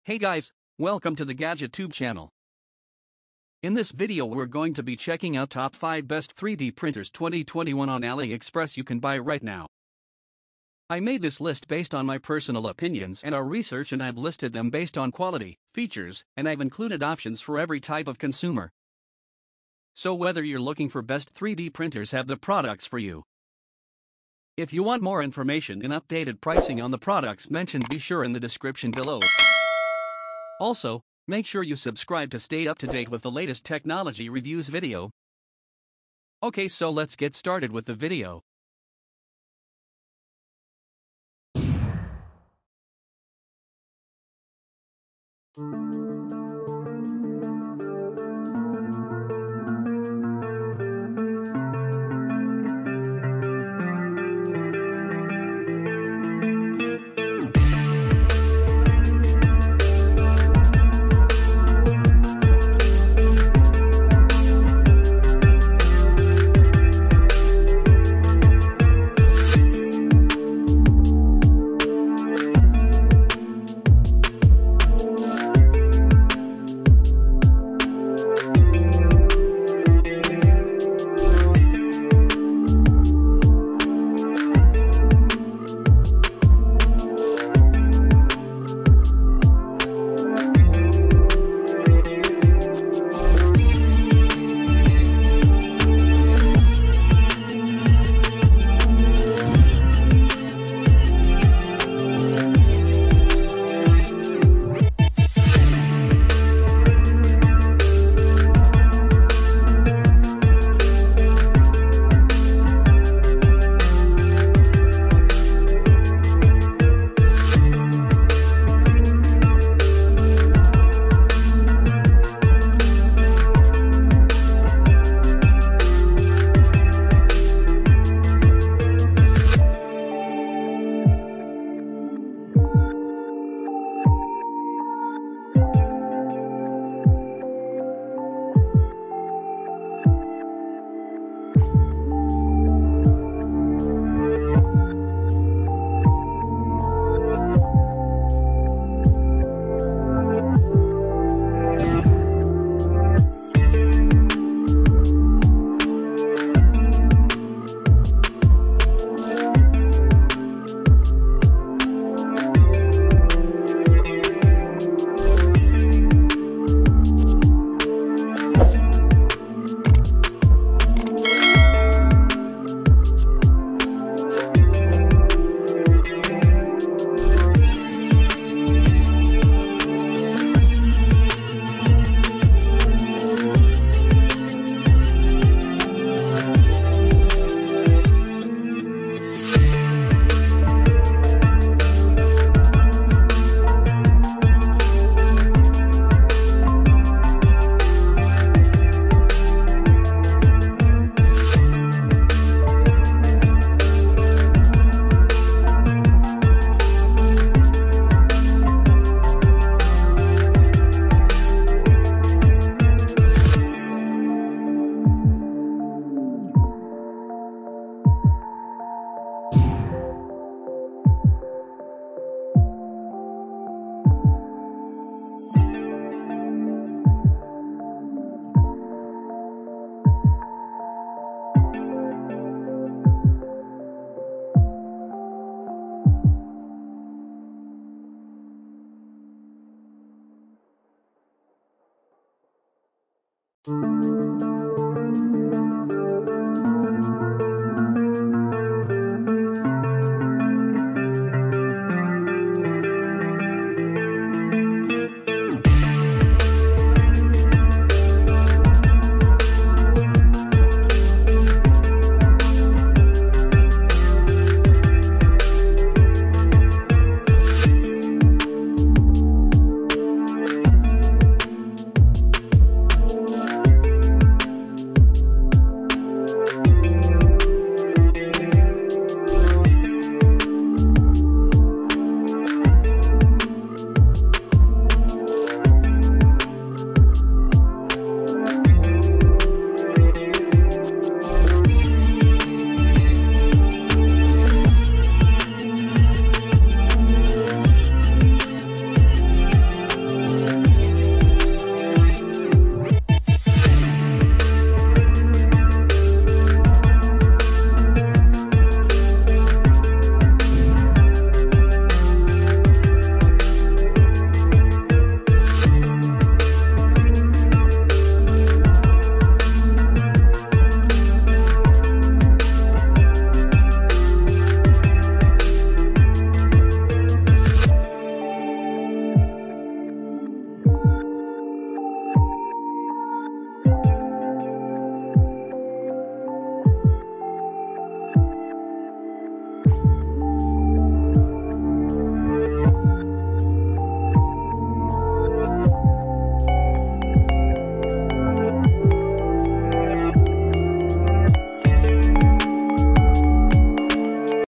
Hey guys, welcome to the GadgetTube channel. In this video we're going to be checking out top 5 best 3D printers 2021 on Aliexpress you can buy right now. I made this list based on my personal opinions and our research, and I've listed them based on quality, features, and I've included options for every type of consumer. So whether you're looking for best 3D printers, have the products for you. If you want more information and updated pricing on the products mentioned, be sure in the description below. Also, make sure you subscribe to stay up to date with the latest technology reviews video. Okay, so let's get started with the video.